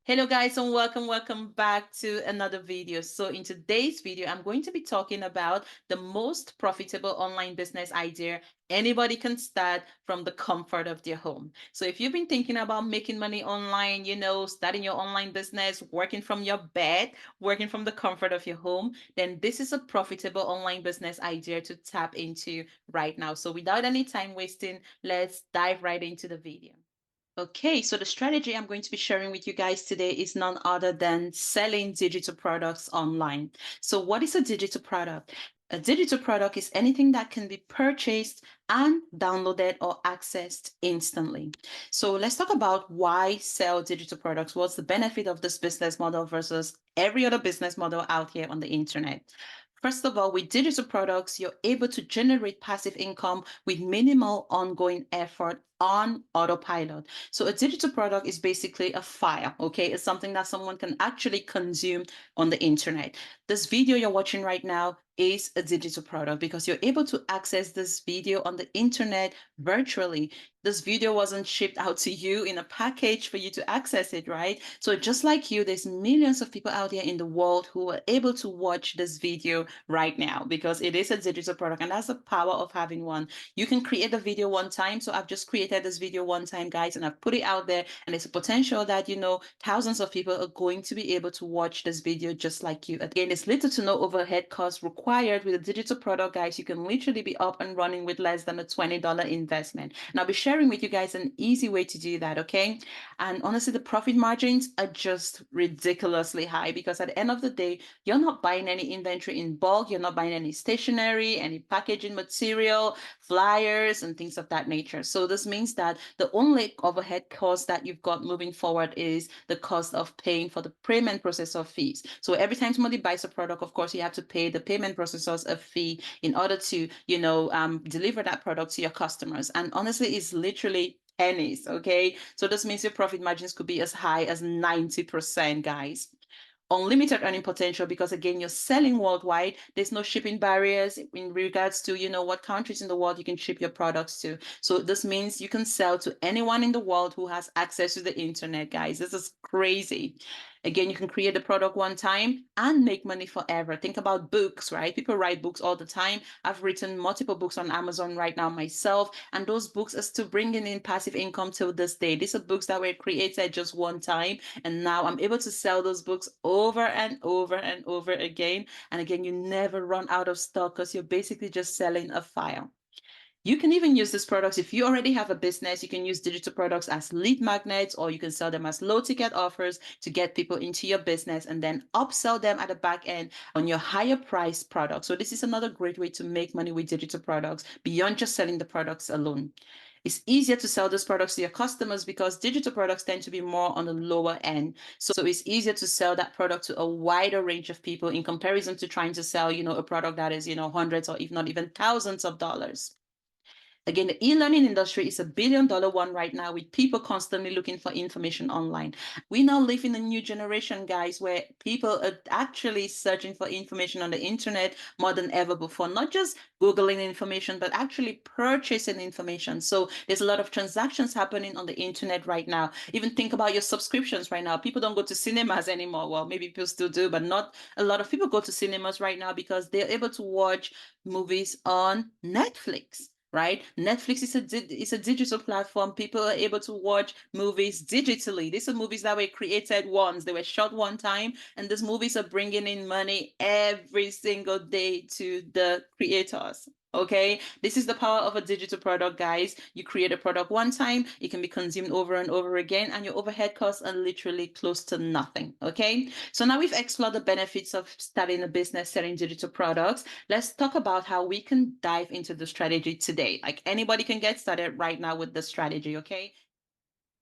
Hello guys and welcome back to another video. So in today's video, I'm going to be talking about the most profitable online business idea anybody can start from the comfort of their home. So if you've been thinking about making money online, starting your online business, working from your bed, working from the comfort of your home, then this is a profitable online business idea to tap into right now. So without any time wasting, let's dive right into the video. Okay, so the strategy I'm going to be sharing with you guys today is none other than selling digital products online. So, what is a digital product? A digital product is anything that can be purchased and downloaded or accessed instantly. So, let's talk about why sell digital products. What's the benefit of this business model versus every other business model out here on the internet? First of all, with digital products, you're able to generate passive income with minimal ongoing effort on autopilot. So a digital product is basically a file, okay? It's something that someone can actually consume on the internet. This video you're watching right now is a digital product because you're able to access this video on the internet virtually. This video wasn't shipped out to you in a package for you to access it, right? So just like you, there's millions of people out there in the world who are able to watch this video right now because it is a digital product, and that's the power of having one. You can create a video one time. So I've just created this video one time, guys, and I've put it out there, and there's a potential that thousands of people are going to be able to watch this video just like you. Again, there's little to no overhead costs required with a digital product, guys. You can literally be up and running with less than a $20 investment, and I'll be sharing with you guys an easy way to do that. Okay, and honestly, the profit margins are just ridiculously high because at the end of the day, you're not buying any inventory in bulk, you're not buying any stationery, any packaging material, flyers, and things of that nature. So this means that the only overhead cost that you've got moving forward is the cost of paying for the payment processor fees. So every time somebody buys a product, of course, you have to pay the payment processors a fee in order to, deliver that product to your customers. And honestly, it's literally pennies. Okay. So this means your profit margins could be as high as 90%, guys. Unlimited earning potential because again, you're selling worldwide. There's no shipping barriers in regards to what countries in the world you can ship your products to. So this means you can sell to anyone in the world who has access to the internet, guys. This is crazy. Again, you can create a product one time and make money forever. Think about books, right? People write books all the time. I've written multiple books on Amazon right now myself, and those books are still bringing in passive income till this day. These are books that were created just one time, and now I'm able to sell those books over and over and over again. And again, you never run out of stock because you're basically just selling a file. You can even use these products if you already have a business. You can use digital products as lead magnets, or you can sell them as low ticket offers to get people into your business and then upsell them at the back end on your higher price product. So this is another great way to make money with digital products beyond just selling the products alone. It's easier to sell those products to your customers because digital products tend to be more on the lower end. So it's easier to sell that product to a wider range of people in comparison to trying to sell, a product that is, hundreds or if not even thousands of dollars. Again, the e-learning industry is $1 billion one right now with people constantly looking for information online. We now live in a new generation, guys, where people are actually searching for information on the internet more than ever before, not just Googling information, but actually purchasing information. So there's a lot of transactions happening on the internet right now. Even think about your subscriptions right now. People don't go to cinemas anymore. Well, maybe people still do, but not a lot of people go to cinemas right now because they're able to watch movies on Netflix, right? Netflix is a digital platform. People are able to watch movies digitally. These are movies that were created once. They were shot one time, and these movies are bringing in money every single day to the creators. Okay, this is the power of a digital product, guys. You create a product one time, it can be consumed over and over again, and your overhead costs are literally close to nothing. Okay, so now we've explored the benefits of starting a business selling digital products. Let's talk about how we can dive into the strategy today. Like anybody can get started right now with the strategy, okay?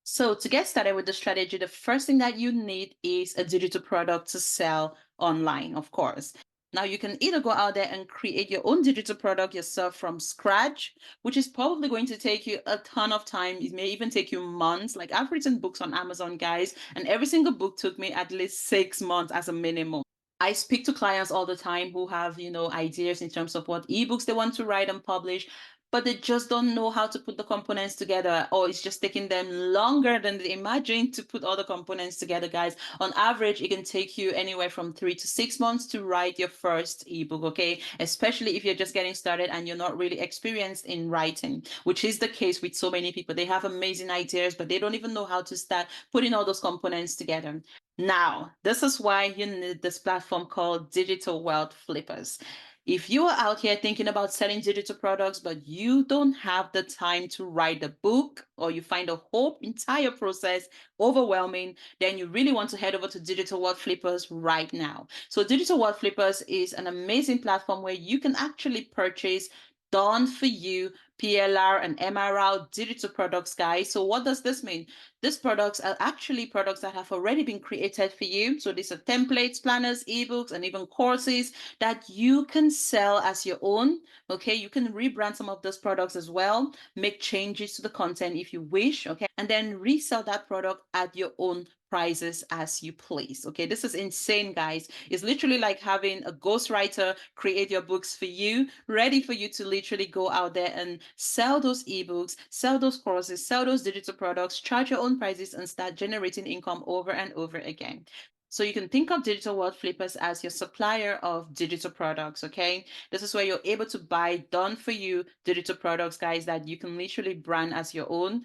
So to get started with the strategy, the first thing that you need is a digital product to sell online, of course. Now you can either go out there and create your own digital product yourself from scratch, which is probably going to take you a ton of time. It may even take you months. Like I've written books on Amazon, guys, and every single book took me at least 6 months as a minimum. I speak to clients all the time who have, ideas in terms of what ebooks they want to write and publish. but they just don't know how to put the components together, or it's just taking them longer than they imagined to put all the components together, guys. On average, it can take you anywhere from 3 to 6 months to write your first ebook, okay? Especially if you're just getting started and you're not really experienced in writing, which is the case with so many people. They have amazing ideas, but they don't even know how to start putting all those components together. Now, this is why you need this platform called Digital Wealth Flippers. If you are out here thinking about selling digital products, but you don't have the time to write a book, or you find the whole entire process overwhelming, then you really want to head over to Digital Wealth Flippers right now. So Digital Wealth Flippers is an amazing platform where you can actually purchase done for you PLR and MRR digital products, guys. So what does this mean? These products are actually products that have already been created for you. So these are templates, planners, ebooks, and even courses that you can sell as your own. Okay, you can rebrand some of those products as well, make changes to the content if you wish, okay, and then resell that product at your own prices as you please. Okay, this is insane, guys. It's literally like having a ghostwriter create your books for you, ready for you to literally go out there and sell those ebooks, sell those courses, sell those digital products, charge your own prices, and start generating income over and over again. So you can think of Digital Wealth Flippers as your supplier of digital products, okay? This is where you're able to buy done for you digital products, guys, that you can literally brand as your own,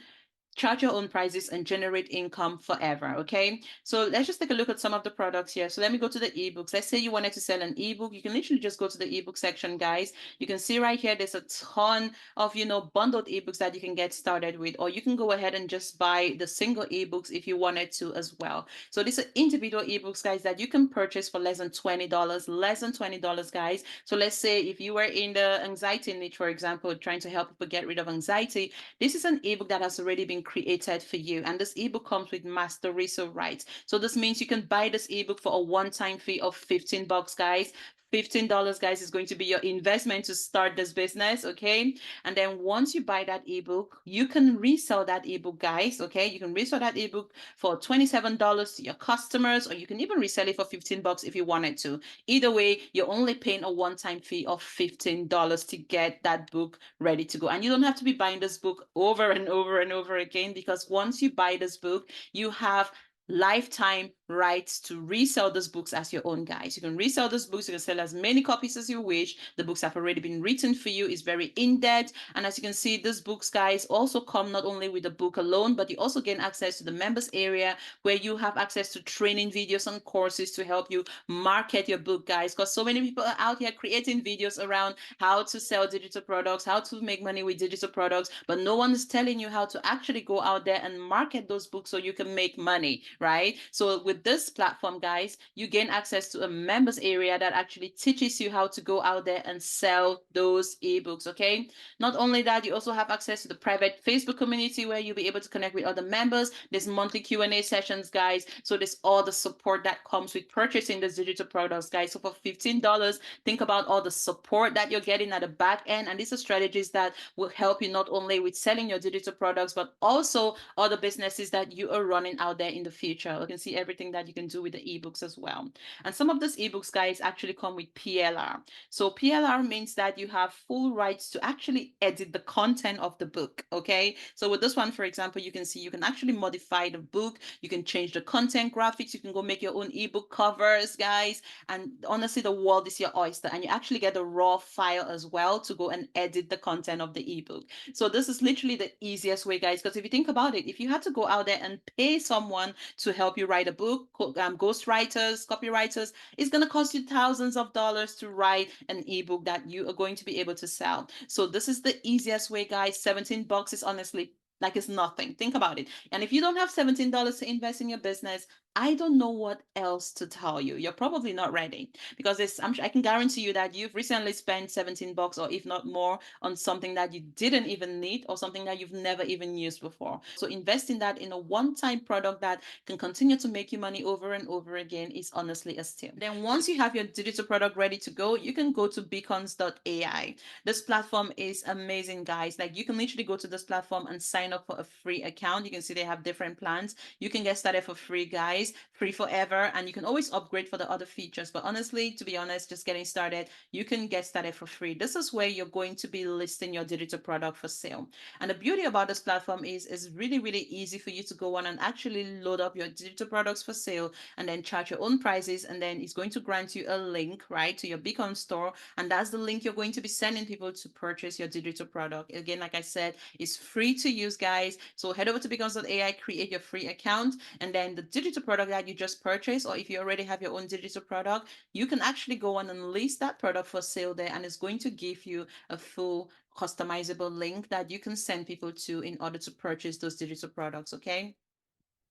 charge your own prices, and generate income forever. Okay, so let's just take a look at some of the products here. So let me go to the ebooks. Let's say you wanted to sell an ebook. You can literally just go to the ebook section, guys. You can see right here there's a ton of bundled ebooks that you can get started with, or you can go ahead and just buy the single ebooks if you wanted to as well. So these are individual ebooks, guys, that you can purchase for less than $20, guys. So let's say if you were in the anxiety niche, for example, trying to help people get rid of anxiety, this is an ebook that has already been created for you. And this ebook comes with master resale rights. So this means you can buy this ebook for a one-time fee of $15, guys. $15, guys, is going to be your investment to start this business, okay? And then once you buy that ebook, you can resell that ebook, guys, okay? You can resell that ebook for $27 to your customers, or you can even resell it for $15 if you wanted to. Either way, you're only paying a one-time fee of $15 to get that book ready to go. And you don't have to be buying this book over and over and over again, because once you buy this book, you have lifetime rights to resell these books as your own, guys. You can resell these books. You can sell as many copies as you wish. The books have already been written for you. It's very in-depth. And as you can see, these books, guys, also come not only with the book alone, but you also gain access to the members area, where you have access to training videos and courses to help you market your book, guys. Because so many people are out here creating videos around how to sell digital products, how to make money with digital products, but no one is telling you how to actually go out there and market those books so you can make money, right? So with this platform, guys, you gain access to a members area that actually teaches you how to go out there and sell those ebooks, okay? Not only that, you also have access to the private Facebook community, where you'll be able to connect with other members. There's monthly Q&A sessions, guys. So there's all the support that comes with purchasing these digital products, guys. So for $15, think about all the support that you're getting at the back end. And these are strategies that will help you not only with selling your digital products, but also other businesses that you are running out there in the future. You can see everything that you can do with the ebooks as well. And some of these ebooks, guys, actually come with PLR. So PLR means that you have full rights to actually edit the content of the book, okay? So with this one, for example, you can see you can actually modify the book. You can change the content graphics. You can go make your own ebook covers, guys. And honestly, the world is your oyster, and you actually get a raw file as well to go and edit the content of the ebook. So this is literally the easiest way, guys, because if you think about it, if you had to go out there and pay someone to help you write a book, ghostwriters, copywriters, it's going to cost you thousands of dollars to write an ebook that you are going to be able to sell. So this is the easiest way, guys. $17 is honestly like it's nothing. Think about it. And if you don't have $17 to invest in your business, I don't know what else to tell you. You're probably not ready, because I can guarantee you that you've recently spent $17, or if not more, on something that you didn't even need, or something that you've never even used before. So investing that in a one-time product that can continue to make you money over and over again is honestly a steal. Then once you have your digital product ready to go, you can go to beacons.ai. This platform is amazing, guys. Like, you can literally go to this platform and sign up for a free account. You can see they have different plans. You can get started for free, guys. guys, free forever, and you can always upgrade for the other features. But honestly, to be honest, just getting started, you can get started for free. This is where you're going to be listing your digital product for sale. And the beauty about this platform is it's really, really easy for you to go on and actually load up your digital products for sale and then charge your own prices. And then it's going to grant you a link, right, to your Beacon store. And that's the link you're going to be sending people to purchase your digital product. Again, like I said, it's free to use, guys. So head over to beacons.ai, create your free account, and then the digital product that you just purchased, or if you already have your own digital product, you can actually go on and list that product for sale there, and it's going to give you a full customizable link that you can send people to in order to purchase those digital products. Okay.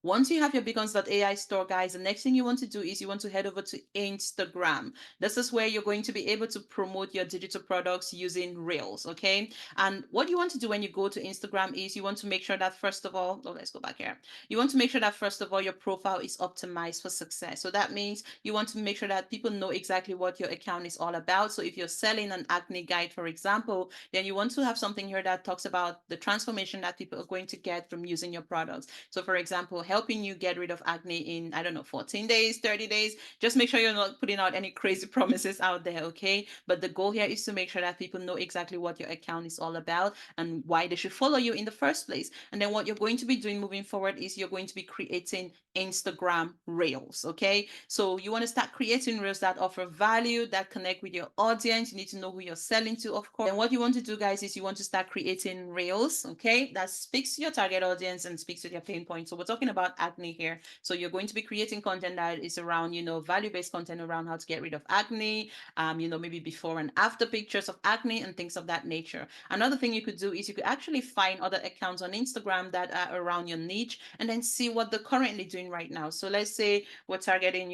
Once you have your beacons.ai store, guys, the next thing you want to do is you want to head over to Instagram. This is where you're going to be able to promote your digital products using Reels, okay? And what you want to do when you go to Instagram is you want to make sure that first of all, let's go back here. You want to make sure that first of all, your profile is optimized for success. So that means you want to make sure that people know exactly what your account is all about. So if you're selling an acne guide, for example, then you want to have something here that talks about the transformation that people are going to get from using your products. So for example, helping you get rid of acne in, I don't know, 14 days, 30 days. Just make sure you're not putting out any crazy promises out there, okay? But the goal here is to make sure that people know exactly what your account is all about and why they should follow you in the first place. And then what you're going to be doing moving forward is you're going to be creating Instagram Reels, okay? So you want to start creating Reels that offer value, that connect with your audience. You need to know who you're selling to, of course. And what you want to do, guys, is you want to start creating Reels, okay? That speaks to your target audience and speaks to their pain points. So we're talking about acne here. So you're going to be creating content that is around, value-based content around how to get rid of acne, maybe before and after pictures of acne and things of that nature. Another thing you could do is you could actually find other accounts on Instagram that are around your niche and then see what they're currently doing right now. So let's say we're targeting,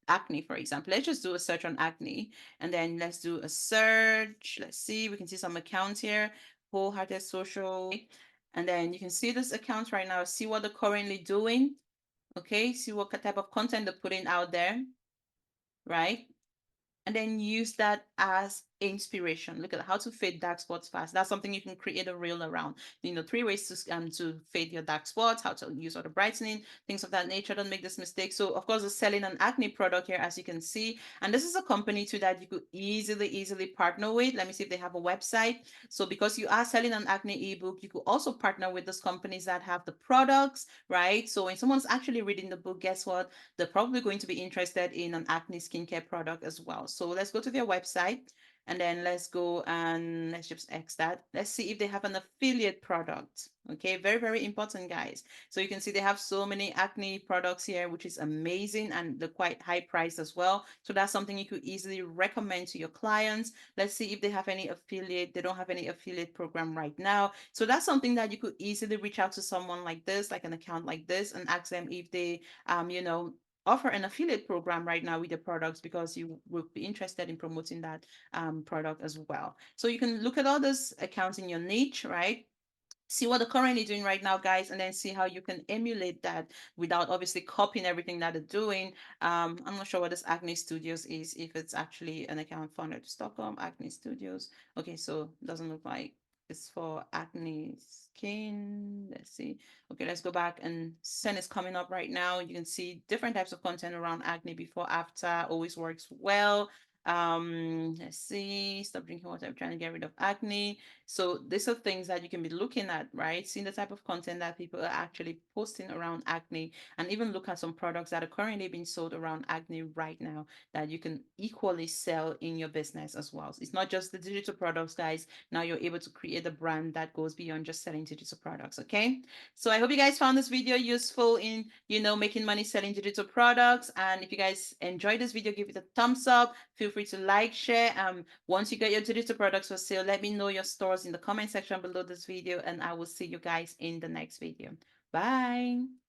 acne, for example. Let's just do a search on acne and then let's do a search. Let's see, we can see some accounts here. Wholehearted Social. And then you can see this account right now, see what they're currently doing. Okay, see what type of content they're putting out there, right? And then use that as inspiration. Look at how to fade dark spots fast. That's something you can create a reel around. 3 ways to fade your dark spots, how to use auto brightening, things of that nature. Don't make this mistake. So of course, they're selling an acne product here, as you can see. And this is a company too that you could easily partner with. Let me see if they have a website. So because you are selling an acne ebook, you could also partner with those companies that have the products, right? So when someone's actually reading the book, guess what? They're probably going to be interested in an acne skincare product as well. So let's go to their website and then let's go and let's just X that. Let's see if they have an affiliate product. Okay, very, very important, guys. So you can see they have so many acne products here, which is amazing, and they're quite high priced as well. So that's something you could easily recommend to your clients. Let's see if they have any affiliate. They don't have any affiliate program right now. So that's something that you could easily reach out to someone like this, like an account like this, and ask them if they, offer an affiliate program right now with your products because you would be interested in promoting that product as well. So you can look at all those accounts in your niche, right? See what they're currently doing right now, guys, and then see how you can emulate that without obviously copying everything that they're doing. I'm not sure what this Acne Studios is, if it's actually an account founded to Stockholm, Acne Studios. Okay, so it doesn't look like it's for acne skin. Let's see. Okay, let's go back, and Sen is coming up right now. You can see different types of content around acne before, after, always works well. Let's see, stop drinking water, I'm trying to get rid of acne. So these are things that you can be looking at, right? Seeing the type of content that people are actually posting around acne, and even look at some products that are currently being sold around acne right now that you can equally sell in your business as well. So it's not just the digital products, guys. Now you're able to create a brand that goes beyond just selling digital products, okay? So I hope you guys found this video useful in, making money selling digital products. And if you guys enjoyed this video, give it a thumbs up. Feel free to like, share. Once you get your digital products for sale, let me know your stores in the comment section below this video, and I will see you guys in the next video. Bye.